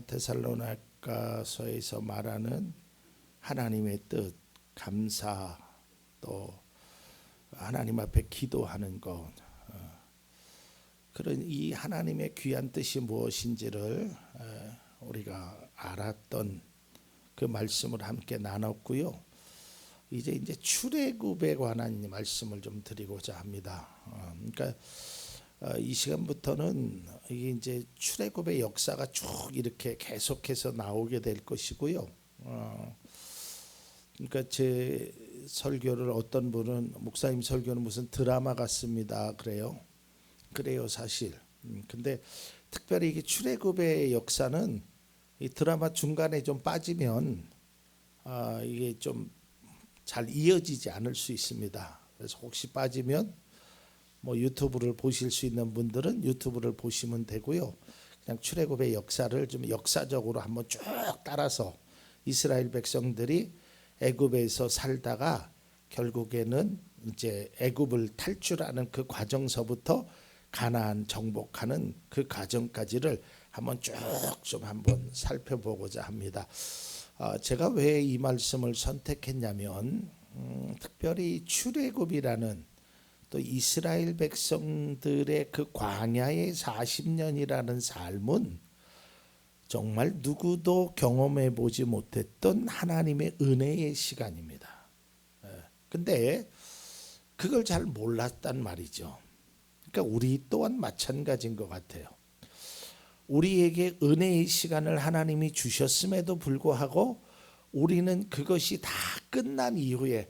데살로니가서에서 말하는 하나님의 뜻, 감사, 또 하나님 앞에 기도하는 것, 그런 이 하나님의 귀한 뜻이 무엇인지를 우리가 알았던 그 말씀을 함께 나눴고요. 이제 출애굽에 관한 말씀을 좀 드리고자 합니다. 그러니까 이 시간부터는 이게 이제 출애굽의 역사가 쭉 이렇게 계속해서 나오게 될 것이고요. 그러니까 제 설교를 어떤 분은 목사님 설교는 무슨 드라마 같습니다. 그래요 사실. 근데 특별히 이게 출애굽의 역사는 이 드라마 중간에 좀 빠지면 이게 좀 잘 이어지지 않을 수 있습니다. 그래서 혹시 빠지면 뭐 유튜브를 보실 수 있는 분들은 유튜브를 보시면 되고요. 그냥 출애굽의 역사를 좀 역사적으로 한번 쭉 따라서 이스라엘 백성들이 애굽에서 살다가 결국에는 이제 애굽을 탈출하는 그 과정서부터 가나안 정복하는 그 과정까지를 한번 쭉 좀 한번 살펴보고자 합니다. 제가 왜 이 말씀을 선택했냐면 특별히 출애굽이라는 또 이스라엘 백성들의 그 광야의 40년이라는 삶은 정말 누구도 경험해 보지 못했던 하나님의 은혜의 시간입니다. 근데 그걸 잘 몰랐단 말이죠. 그러니까 우리 또한 마찬가지인 것 같아요. 우리에게 은혜의 시간을 하나님이 주셨음에도 불구하고 우리는 그것이 다 끝난 이후에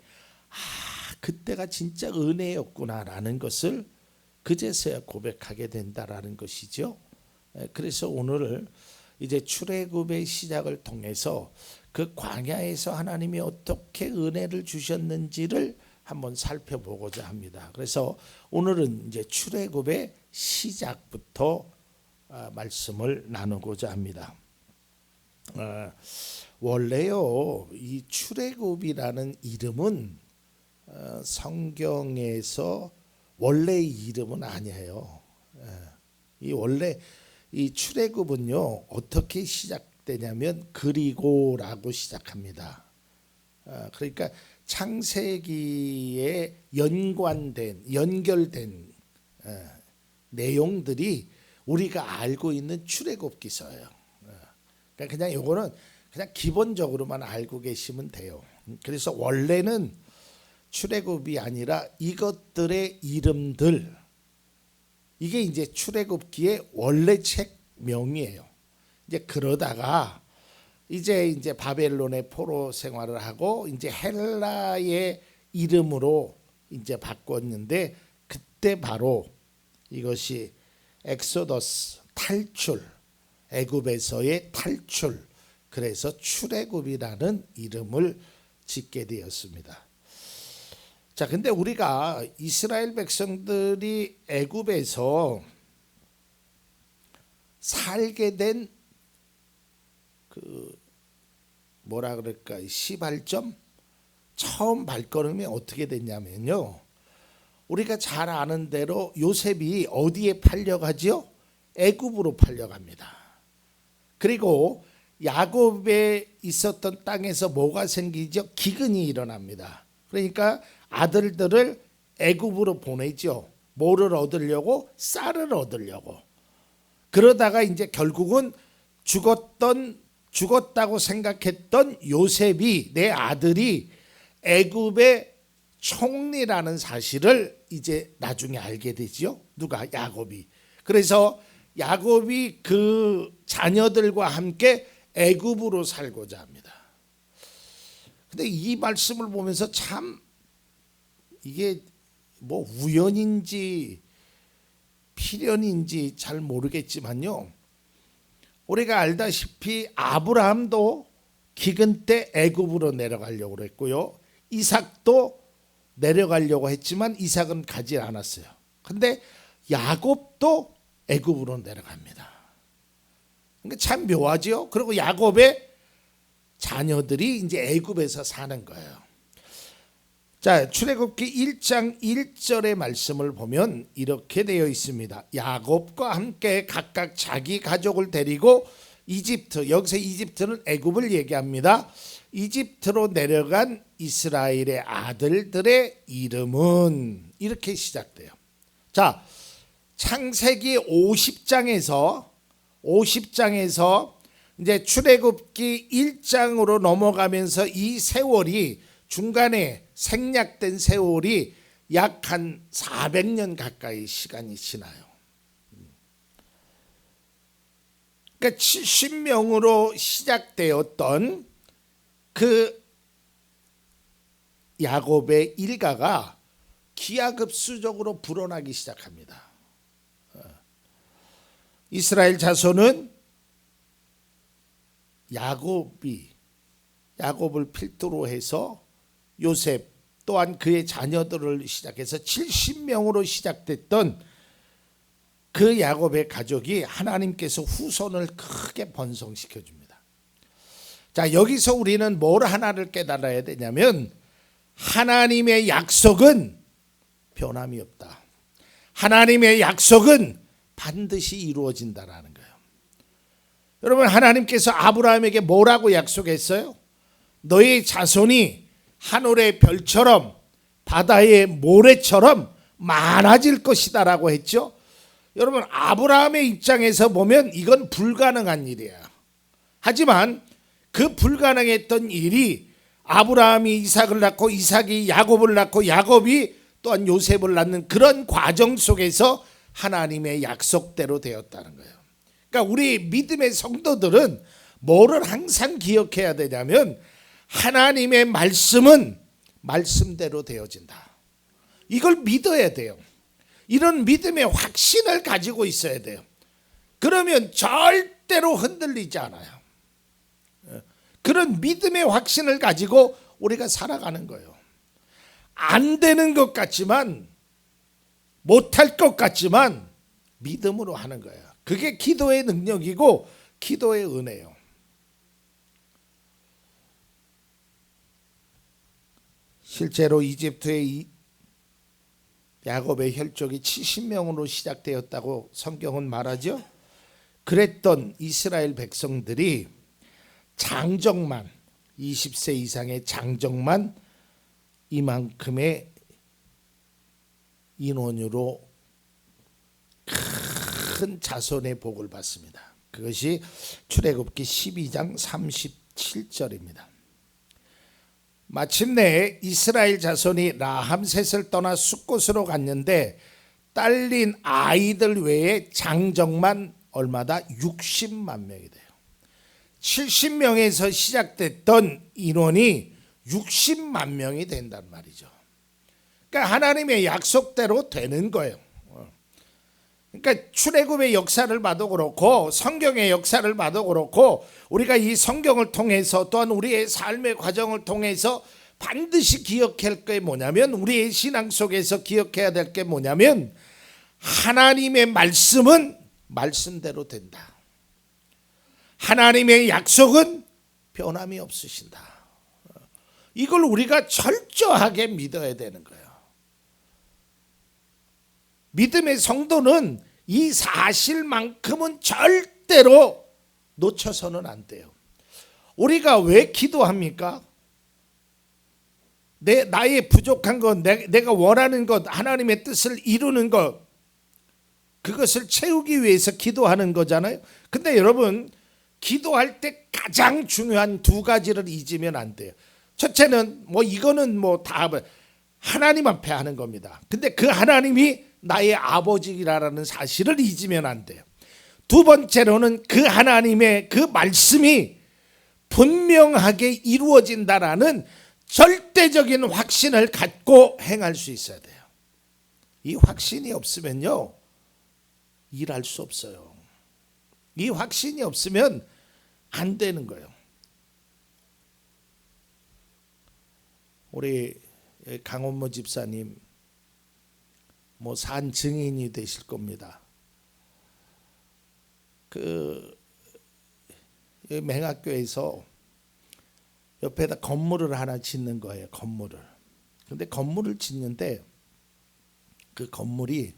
그때가 진짜 은혜였구나라는 것을 그제서야 고백하게 된다라는 것이죠. 그래서 오늘 이제 출애굽의 시작을 통해서 그 광야에서 하나님이 어떻게 은혜를 주셨는지를 한번 살펴보고자 합니다. 그래서 오늘은 이제 출애굽의 시작부터 말씀을 나누고자 합니다. 원래요 이 출애굽이라는 이름은 성경에서 원래의 이름은 아니에요. 이 원래 이 출애굽은요 어떻게 시작되냐면 그리고라고 시작합니다. 그러니까 창세기에 연결된 내용들이 우리가 알고 있는 출애굽기서예요. 그러니까 그냥 이거는 그냥 기본적으로만 알고 계시면 돼요. 그래서 원래는 출애굽이 아니라 이것들의 이름들, 이게 이제 출애굽기의 원래 책명이에요. 이제 그러다가 이제 바벨론의 포로 생활을 하고 이제 헬라의 이름으로 이제 바꿨는데 그때 바로 이것이 엑소더스 탈출, 애굽에서의 탈출, 그래서 출애굽이라는 이름을 짓게 되었습니다. 자, 근데 우리가 이스라엘 백성들이 애굽에서 살게 된 그 뭐라 그럴까 시발점, 처음 발걸음이 어떻게 됐냐면요. 우리가 잘 아는 대로 요셉이 어디에 팔려가지요? 애굽으로 팔려갑니다. 그리고 야곱에 있었던 땅에서 뭐가 생기죠? 기근이 일어납니다. 그러니까 아들들을 애굽으로 보내죠. 뭐를 얻으려고? 쌀을 얻으려고. 그러다가 이제 결국은 죽었다고 생각했던 요셉이, 내 아들이 애굽의 총리라는 사실을 이제 나중에 알게 되죠. 누가? 야곱이. 그래서 야곱이 그 자녀들과 함께 애굽으로 살고자 합니다. 근데 이 말씀을 보면서 참 이게 뭐 우연인지 필연인지 잘 모르겠지만요. 우리가 알다시피 아브라함도 기근 때 애굽으로 내려가려고 했고요. 이삭도 내려가려고 했지만 이삭은 가지 않았어요. 근데 야곱도 애굽으로 내려갑니다. 그러니까 참 묘하죠. 그리고 야곱의 자녀들이 이제 애굽에서 사는 거예요. 자, 출애굽기 1장 1절의 말씀을 보면 이렇게 되어 있습니다. 야곱과 함께 각각 자기 가족을 데리고 이집트, 여기서 이집트는 애굽을 얘기합니다. 이집트로 내려간 이스라엘의 아들들의 이름은 이렇게 시작돼요. 자, 창세기 50장에서 이제 출애굽기 1장으로 넘어가면서 이 세월이 중간에 생략된 세월이 약 한 400년 가까이 시간이 지나요. 그러니까 70명으로 시작되었던 그 야곱의 일가가 기하급수적으로 불어나기 시작합니다. 이스라엘 자손은 야곱을 필두로 해서 요셉 또한 그의 자녀들을 시작해서 70명으로 시작됐던 그 야곱의 가족이 하나님께서 후손을 크게 번성시켜 줍니다. 자, 여기서 우리는 뭘 하나를 깨달아야 되냐면 하나님의 약속은 변함이 없다. 하나님의 약속은 반드시 이루어진다라는 거예요. 여러분, 하나님께서 아브라함에게 뭐라고 약속했어요? 너의 자손이 하늘의 별처럼 바다의 모래처럼 많아질 것이다라고 했죠. 여러분, 아브라함의 입장에서 보면 이건 불가능한 일이야. 하지만 그 불가능했던 일이 아브라함이 이삭을 낳고 이삭이 야곱을 낳고 야곱이 또한 요셉을 낳는 그런 과정 속에서 하나님의 약속대로 되었다는 거예요. 그러니까 우리 믿음의 성도들은 뭐를 항상 기억해야 되냐면 하나님의 말씀은 말씀대로 되어진다. 이걸 믿어야 돼요. 이런 믿음의 확신을 가지고 있어야 돼요. 그러면 절대로 흔들리지 않아요. 그런 믿음의 확신을 가지고 우리가 살아가는 거예요. 안 되는 것 같지만, 못할 것 같지만 믿음으로 하는 거예요. 그게 기도의 능력이고 기도의 은혜예요. 실제로 이집트의 야곱의 혈족이 70명으로 시작되었다고 성경은 말하죠. 그랬던 이스라엘 백성들이 장정만 20세 이상의 장정만 이만큼의 인원으로 큰 자손의 복을 받습니다. 그것이 출애굽기 12장 37절입니다. 마침내 이스라엘 자손이 라함셋을 떠나 숫곳으로 갔는데 딸린 아이들 외에 장정만 얼마다 60만 명이 돼요. 70명에서 시작됐던 인원이 60만 명이 된단 말이죠. 그러니까 하나님의 약속대로 되는 거예요. 그러니까 출애굽의 역사를 봐도 그렇고 성경의 역사를 봐도 그렇고 우리가 이 성경을 통해서 또한 우리의 삶의 과정을 통해서 반드시 기억할 게 뭐냐면 우리의 신앙 속에서 기억해야 될 게 뭐냐면 하나님의 말씀은 말씀대로 된다. 하나님의 약속은 변함이 없으신다. 이걸 우리가 철저하게 믿어야 되는 거예요. 믿음의 성도는 이 사실만큼은 절대로 놓쳐서는 안 돼요. 우리가 왜 기도합니까? 나의 부족한 것, 내가 원하는 것, 하나님의 뜻을 이루는 것, 그것을 채우기 위해서 기도하는 거잖아요. 근데 여러분, 기도할 때 가장 중요한 두 가지를 잊으면 안 돼요. 첫째는 이거는 다 하나님 앞에 하는 겁니다. 근데 그 하나님이 나의 아버지라는 사실을 잊으면 안 돼요. 두 번째로는 그 하나님의 그 말씀이 분명하게 이루어진다라는 절대적인 확신을 갖고 행할 수 있어야 돼요. 이 확신이 없으면요, 일할 수 없어요. 이 확신이 없으면 안 되는 거예요. 우리 강원모 집사님 산 증인이 되실 겁니다. 맹학교에서 옆에다 건물을 하나 짓는 거예요. 근데 건물을 짓는데 그 건물이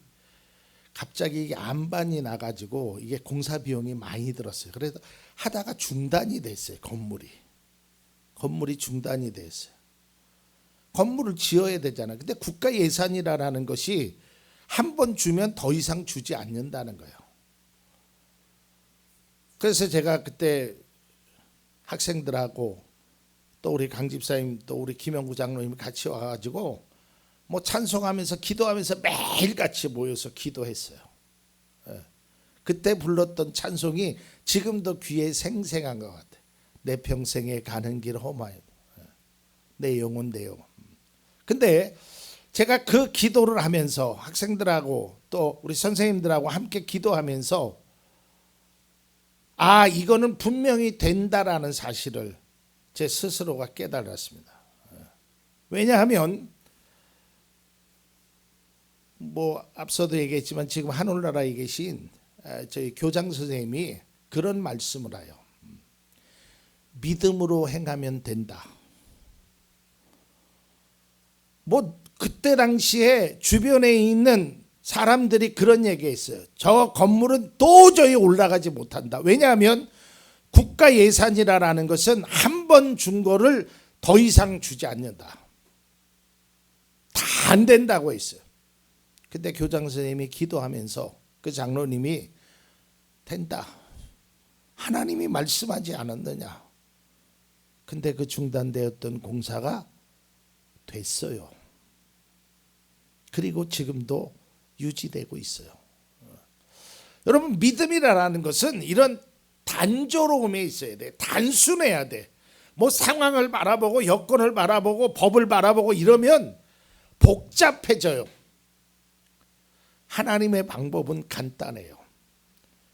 갑자기 이게 안반이 나가지고 이게 공사 비용이 많이 들었어요. 그래서 하다가 중단이 됐어요. 건물이 중단이 됐어요. 건물을 지어야 되잖아요. 근데 국가 예산이라는 것이 한 번 주면 더 이상 주지 않는다는 거예요. 그래서 제가 그때 학생들하고 또 우리 강 집사님 또 우리 김영구 장로님이 같이 와가지고 뭐 찬송하면서 기도하면서 매일 같이 모여서 기도했어요. 그때 불렀던 찬송이 지금도 귀에 생생한 것 같아요. 내 평생에 가는 길 험하여 내 영혼 내 영혼. 근데 제가 그 기도를 하면서 학생들하고 또 우리 선생님들하고 함께 기도하면서 이거는 분명히 된다라는 사실을 제 스스로가 깨달았습니다. 왜냐하면 뭐 앞서도 얘기했지만 지금 하늘나라에 계신 저희 교장 선생님이 그런 말씀을 해요. 믿음으로 행하면 된다. 뭐 그때 당시에 주변에 있는 사람들이 그런 얘기했어요. 저 건물은 도저히 올라가지 못한다. 왜냐하면 국가 예산이라는 것은 한 번 준 거를 더 이상 주지 않는다. 다 안 된다고 했어요. 근데 교장 선생님이 기도하면서 그 장로님이 된다. 하나님이 말씀하지 않았느냐. 근데 그 중단되었던 공사가 됐어요. 그리고 지금도 유지되고 있어요. 여러분 믿음이라는 것은 이런 단조로움에 있어야 돼. 단순해야 돼. 뭐 상황을 바라보고 여건을 바라보고 법을 바라보고 이러면 복잡해져요. 하나님의 방법은 간단해요.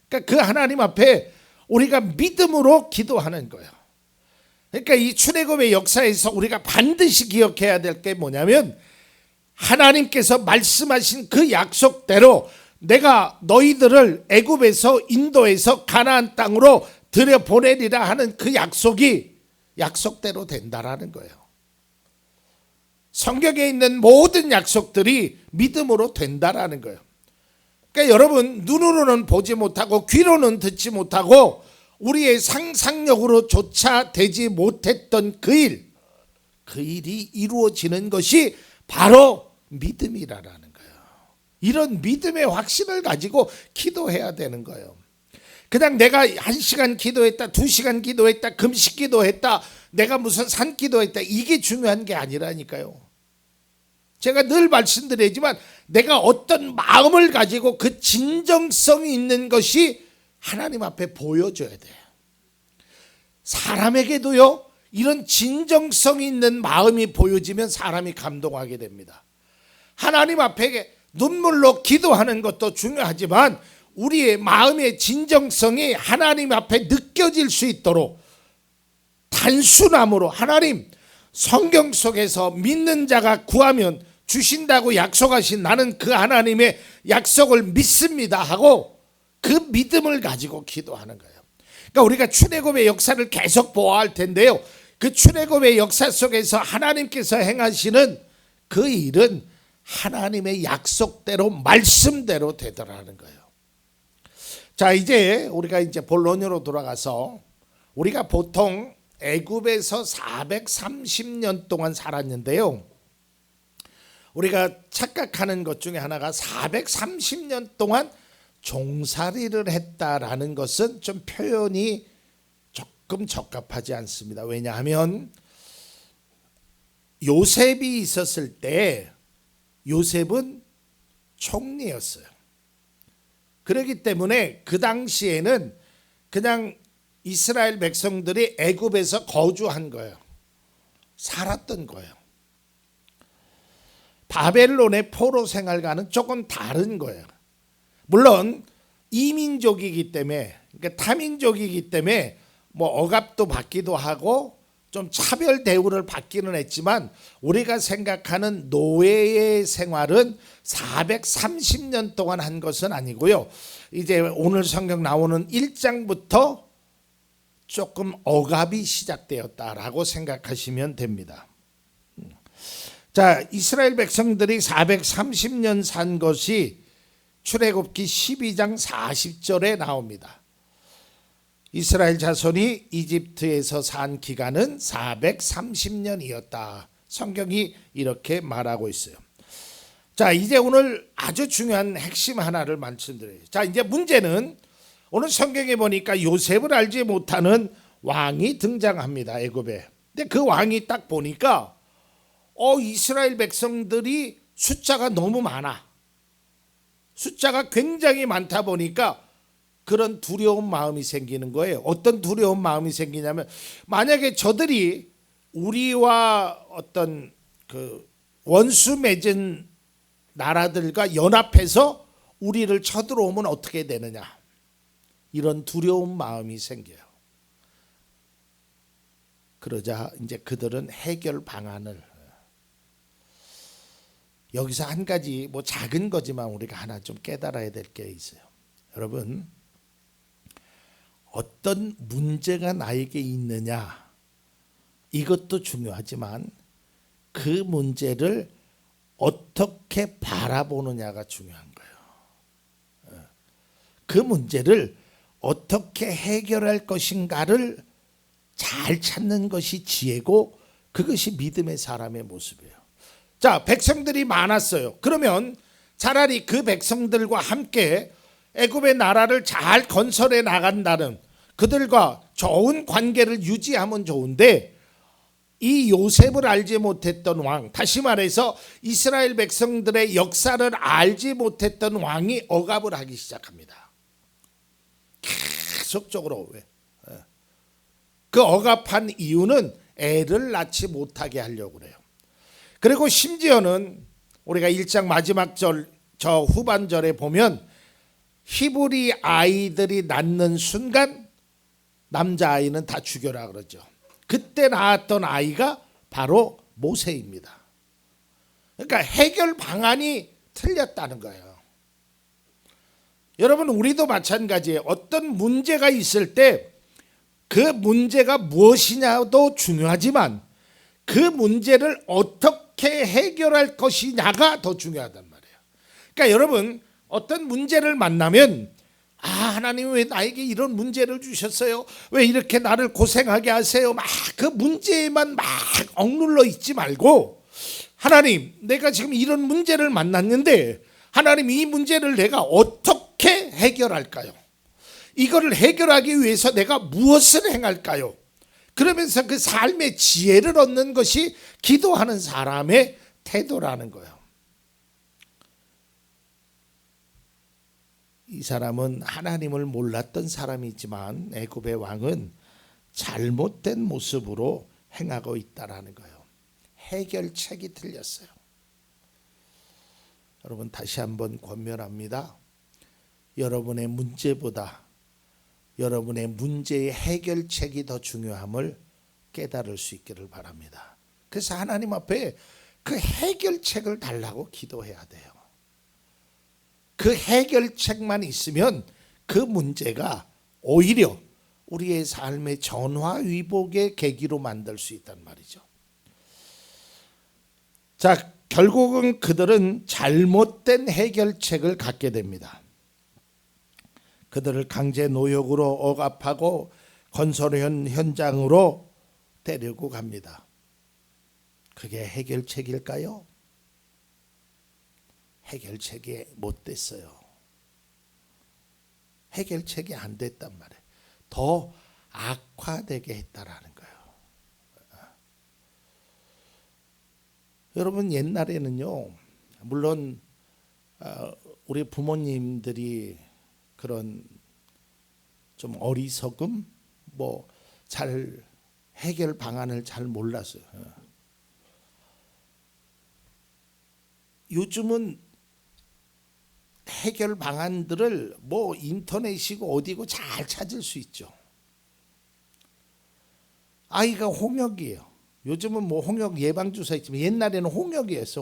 그러니까 그 하나님 앞에 우리가 믿음으로 기도하는 거예요. 그러니까 이 출애굽의 역사에서 우리가 반드시 기억해야 될 게 뭐냐면 하나님께서 말씀하신 그 약속대로 내가 너희들을 애굽에서 인도에서 가나안 땅으로 들여보내리라 하는 그 약속이 약속대로 된다라는 거예요. 성경에 있는 모든 약속들이 믿음으로 된다라는 거예요. 그러니까 여러분 눈으로는 보지 못하고 귀로는 듣지 못하고 우리의 상상력으로조차 되지 못했던 그 일이 이루어지는 것이 바로 믿음이라는 거예요. 이런 믿음의 확신을 가지고 기도해야 되는 거예요. 그냥 내가 1시간 기도했다, 2시간 기도했다, 금식 기도했다, 내가 무슨 산 기도했다 이게 중요한 게 아니라니까요. 제가 늘 말씀드리지만 내가 어떤 마음을 가지고 그 진정성이 있는 것이 하나님 앞에 보여줘야 돼요. 사람에게도요 이런 진정성이 있는 마음이 보여지면 사람이 감동하게 됩니다. 하나님 앞에 눈물로 기도하는 것도 중요하지만 우리의 마음의 진정성이 하나님 앞에 느껴질 수 있도록 단순함으로 하나님 성경 속에서 믿는 자가 구하면 주신다고 약속하신 나는 그 하나님의 약속을 믿습니다 하고 그 믿음을 가지고 기도하는 거예요. 그러니까 우리가 출애굽의 역사를 계속 보아할 텐데요. 그 출애굽의 역사 속에서 하나님께서 행하시는 그 일은 하나님의 약속대로 말씀대로 되더라는 거예요. 자, 이제 우리가 본론으로 돌아가서 우리가 보통 애굽에서 430년 동안 살았는데요. 우리가 착각하는 것 중에 하나가 430년 동안 종살이를 했다라는 것은 좀 표현이 조금 적합하지 않습니다. 왜냐하면 요셉이 있었을 때 요셉은 총리였어요. 그렇기 때문에 그 당시에는 그냥 이스라엘 백성들이 애굽에서 거주한 거예요. 살았던 거예요. 바벨론의 포로 생활과는 조금 다른 거예요. 물론 이민족이기 때문에 그러니까 타민족이기 때문에 뭐 억압도 받기도 하고 좀 차별 대우를 받기는 했지만 우리가 생각하는 노예의 생활은 430년 동안 한 것은 아니고요. 이제 오늘 성경 나오는 1장부터 조금 억압이 시작되었다라고 생각하시면 됩니다. 자, 이스라엘 백성들이 430년 산 것이 출애굽기 12장 40절에 나옵니다. 이스라엘 자손이 이집트에서 산 기간은 430년이었다. 성경이 이렇게 말하고 있어요. 자, 이제 오늘 아주 중요한 핵심 하나를 말씀드려요. 자, 이제 문제는 오늘 성경에 보니까 요셉을 알지 못하는 왕이 등장합니다. 애굽에. 근데 그 왕이 딱 보니까 이스라엘 백성들이 숫자가 너무 많아. 숫자가 굉장히 많다 보니까 그런 두려운 마음이 생기는 거예요. 어떤 두려운 마음이 생기냐면, 만약에 저들이 우리와 어떤 그 원수 맺은 나라들과 연합해서 우리를 쳐들어오면 어떻게 되느냐, 이런 두려운 마음이 생겨요. 그러자 이제 그들은 해결 방안을, 여기서 한 가지 뭐 작은 거지만 우리가 하나 좀 깨달아야 될 게 있어요. 여러분, 어떤 문제가 나에게 있느냐, 이것도 중요하지만 그 문제를 어떻게 바라보느냐가 중요한 거예요. 그 문제를 어떻게 해결할 것인가를 잘 찾는 것이 지혜고, 그것이 믿음의 사람의 모습이에요. 자, 백성들이 많았어요. 그러면 차라리 그 백성들과 함께 애굽의 나라를 잘 건설해 나간다는, 그들과 좋은 관계를 유지하면 좋은데, 이 요셉을 알지 못했던 왕, 다시 말해서 이스라엘 백성들의 역사를 알지 못했던 왕이 억압을 하기 시작합니다. 계속적으로. 왜? 그 억압한 이유는 애를 낳지 못하게 하려고 그래요. 그리고 심지어는 우리가 1장 마지막 저 후반절에 보면 히브리 아이들이 낳는 순간 남자아이는 다 죽여라 그러죠. 그때 낳았던 아이가 바로 모세입니다. 그러니까 해결 방안이 틀렸다는 거예요. 여러분, 우리도 마찬가지예요. 어떤 문제가 있을 때 그 문제가 무엇이냐도 중요하지만 그 문제를 어떻게 해결할 것이냐가 더 중요하단 말이에요. 그러니까 여러분, 어떤 문제를 만나면 하나님 왜 나에게 이런 문제를 주셨어요? 왜 이렇게 나를 고생하게 하세요? 막 그 문제에만 막 억눌러 있지 말고, 하나님, 내가 지금 이런 문제를 만났는데 하나님, 이 문제를 내가 어떻게 해결할까요? 이거를 해결하기 위해서 내가 무엇을 행할까요? 그러면서 그 삶의 지혜를 얻는 것이 기도하는 사람의 태도라는 거예요. 이 사람은 하나님을 몰랐던 사람이지만 애굽의 왕은 잘못된 모습으로 행하고 있다라는 거예요. 해결책이 틀렸어요. 여러분, 다시 한번 권면합니다. 여러분의 문제보다 여러분의 문제의 해결책이 더 중요함을 깨달을 수 있기를 바랍니다. 그래서 하나님 앞에 그 해결책을 달라고 기도해야 돼요. 그 해결책만 있으면 그 문제가 오히려 우리의 삶의 전화위복의 계기로 만들 수 있단 말이죠. 자, 결국은 그들은 잘못된 해결책을 갖게 됩니다. 그들을 강제 노역으로 억압하고 건설 현장으로 데리고 갑니다. 그게 해결책일까요? 해결책이 못 됐어요. 해결책이 안 됐단 말이에요. 더 악화되게 했다라는 거예요. 여러분, 옛날에는요, 물론 우리 부모님들이 그런 좀 어리석음, 뭐 잘 해결 방안을 잘 몰랐어요. 요즘은 해결 방안들을 뭐 인터넷이고 어디고 잘 찾을 수 있죠. 아이가 홍역이에요. 요즘은 뭐 홍역 예방주사 있지만 옛날에는 홍역이었어.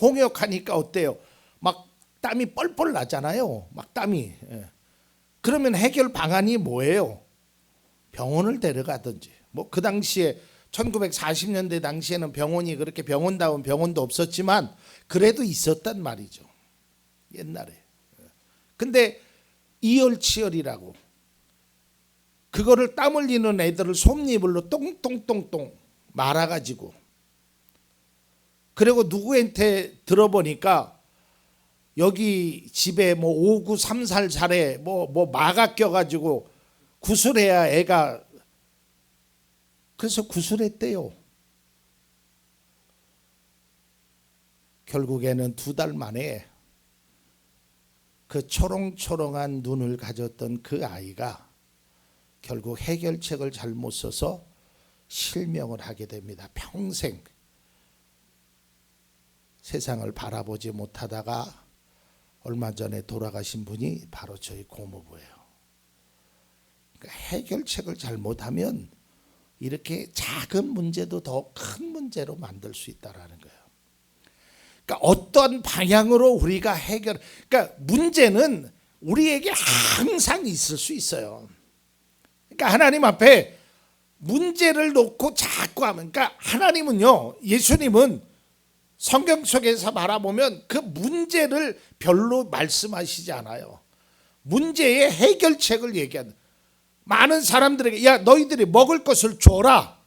홍역하니까 어때요? 막 땀이 뻘뻘 나잖아요. 막 땀이. 그러면 해결 방안이 뭐예요? 병원을 데려가든지. 뭐 그 당시에 1940년대 당시에는 병원이 그렇게 병원다운 병원도 없었지만 그래도 있었단 말이죠. 옛날에. 근데 이열치열이라고 그거를 땀 흘리는 애들을 솜니불로 똥똥똥똥 말아가지고, 그리고 누구한테 들어보니까 여기 집에 뭐 5구 3살 잘해 뭐 마가 껴가지고 구슬해야 애가, 그래서 구슬했대요. 결국에는 2달 만에 그 초롱초롱한 눈을 가졌던 그 아이가 결국 해결책을 잘못 써서 실명을 하게 됩니다. 평생 세상을 바라보지 못하다가 얼마 전에 돌아가신 분이 바로 저희 고모부예요. 그러니까 해결책을 잘못하면 이렇게 작은 문제도 더 큰 문제로 만들 수 있다라는 거예요. 그러니까 어떤 방향으로 우리가 그러니까 문제는 우리에게 항상 있을 수 있어요. 그러니까 하나님 앞에 문제를 놓고 자꾸 하면, 그러니까 하나님은요, 예수님은 성경 속에서 바라보면 그 문제를 별로 말씀하시지 않아요. 문제의 해결책을 얘기하는, 많은 사람들에게 야 너희들이 먹을 것을 줘라.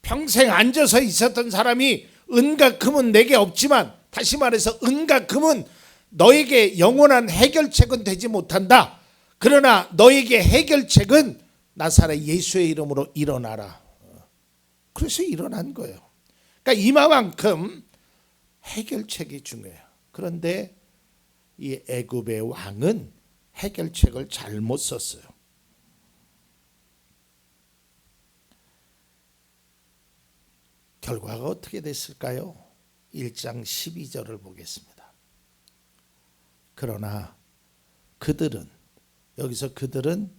평생 앉아서 있었던 사람이 은과 금은 내게 없지만, 다시 말해서 은과 금은 너에게 영원한 해결책은 되지 못한다. 그러나 너에게 해결책은 나사렛 예수의 이름으로 일어나라. 그래서 일어난 거예요. 그러니까 이만큼 해결책이 중요해요. 그런데 이 애굽의 왕은 해결책을 잘못 썼어요. 결과가 어떻게 됐을까요? 1장 12절을 보겠습니다. 그러나 그들은, 여기서 그들은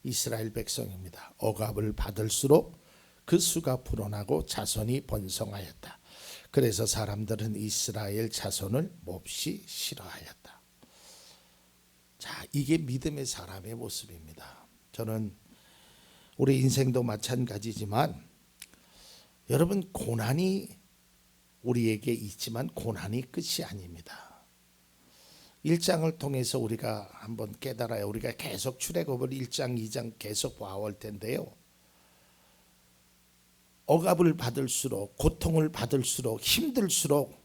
이스라엘 백성입니다. 억압을 받을수록 그 수가 불어나고 자손이 번성하였다. 그래서 사람들은 이스라엘 자손을 몹시 싫어하였다. 자, 이게 믿음의 사람의 모습입니다. 저는 우리 인생도 마찬가지지만 여러분, 고난이 우리에게 있지만 고난이 끝이 아닙니다. 1장을 통해서 우리가 한번 깨달아야, 우리가 계속 출애굽을 1장 2장 계속 봐올 텐데요, 억압을 받을수록, 고통을 받을수록, 힘들수록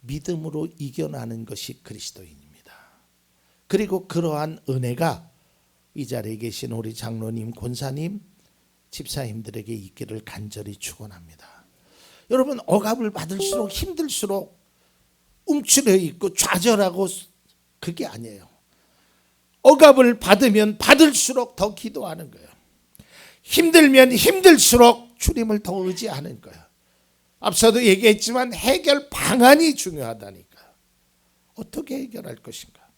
믿음으로 이겨나는 것이 그리스도인입니다. 그리고 그러한 은혜가 이 자리에 계신 우리 장로님, 권사님, 집사님들에게 있기를 간절히 축원합니다. 여러분, 억압을 받을수록, 힘들수록 움츠려 있고 좌절하고, 그게 아니에요. 억압을 받으면 받을수록 더 기도하는 거예요. 힘들면 힘들수록 주님을 더 의지하는 거예요. 앞서도 얘기했지만 해결 방안이 중요하다니까. 어떻게 해결할 것인가?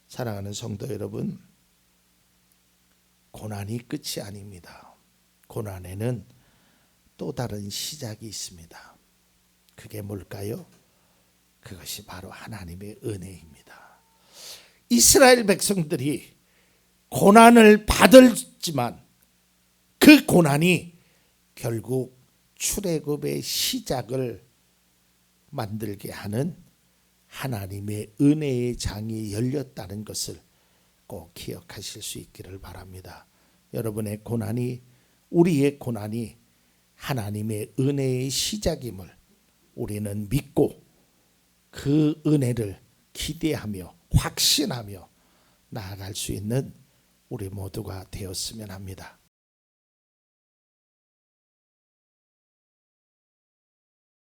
사랑하는 성도 여러분, 고난이 끝이 아닙니다. 고난에는 또 다른 시작이 있습니다. 그게 뭘까요? 그것이 바로 하나님의 은혜입니다. 이스라엘 백성들이 고난을 받았지만 그 고난이 결국 출애굽의 시작을 만들게 하는 하나님의 은혜의 장이 열렸다는 것을 꼭 기억하실 수 있기를 바랍니다. 여러분의 고난이, 우리의 고난이 하나님의 은혜의 시작임을 우리는 믿고 그 은혜를 기대하며 확신하며 나아갈 수 있는 우리 모두가 되었으면 합니다.